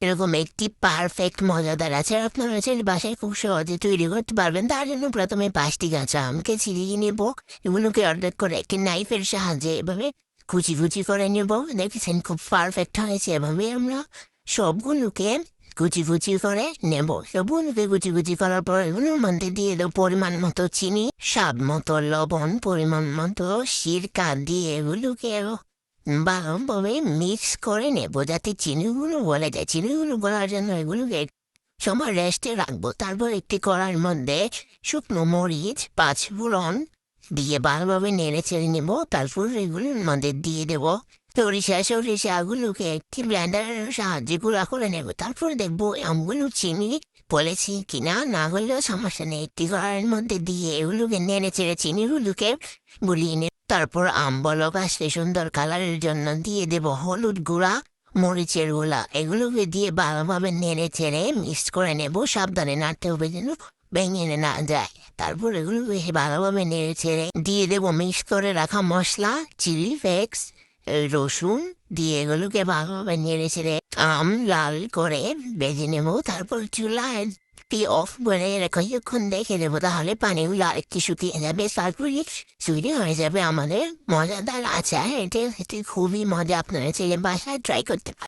এরকম একটি পারফেক্ট মজাদার আচার আপনারা চাইলে বাসায় খুব সহজে তৈরি করতে পারবেন। তার জন্য প্রথমে ৫টি কাঁচা আমকে ছিঁড়িয়ে নেব। এগুলোকে অর্ধেক করে একটি নাইফের সাহায্যে এভাবে কুচি কুচি করে নেব। দেখেছেন খুব পারফেক্ট হয়েছে। এভাবে আমরা সবগুলোকে কুচি কুচি করে নেব। সবগুলোকে কুচি কুচি করার পর এগুলোর মধ্যে দিয়ে দেবো পরিমাণ মতো চিনি, স্বাদ মতো লবণ, পরিমাণ মতো সিরকা দিয়ে এগুলোকে ভালোভাবে মিক্স করে নেব যাতে চিনিগুলো গলে যায়। চিনিগুলো গলার জন্য এগুলোকে সময় রেস্টে রাখবো। তারপর একটি কড়াইয়ের মধ্যে শুকনো মরিচ, পাঁচফোড়ন দিয়ে ভালোভাবে নেড়ে চেড়ে নেব। তারপর এগুলোর মধ্যে দিয়ে দেবো সরিষাগুলোকে একটি ব্লেন্ডারের সাহায্যে গুঁড়া করে নেব। তারপর দেখবো আমগুলো চিনি বলেছি কিনা, না হলেও সমস্যা নেই। একটি কড়াইয়ের মধ্যে দিয়ে এগুলোকে নেড়ে চেড়ে চিনিগুলোকে গুলিয়ে নেব। তারপর আম বলক আসলে সুন্দর কালারের জন্য দিয়ে দেব হলুদ গুঁড়া, মরিচের গুঁড়া। এগুলোকে দিয়ে ভালোভাবে নেড়ে চেড়ে মিক্স করে নেব। সাবধানে নাড়তে হবে যেন ভেঙে না যায়। তারপর এগুলোকে ভালোভাবে নেড়ে চেড়ে দিয়ে দেবো মিক্স করে রাখা মশলা, চিলি ফ্লেক্স, রসুন দিয়ে এগুলোকে ভালোভাবে নেড়ে চেড়ে আম লাল করে ভেজে নেব। তারপর চুলায় অফ করে কিছুক্ষণ দেখে দেবো, তাহলে পানিগুলো আরেকটু শুকিয়ে যাবে। তারপরে তৈরি হয়ে যাবে আমাদের মজাদার আচার। এটা খুবই মজা। আপনারা চাইলে বাসায় ট্রাই করতে পারেন।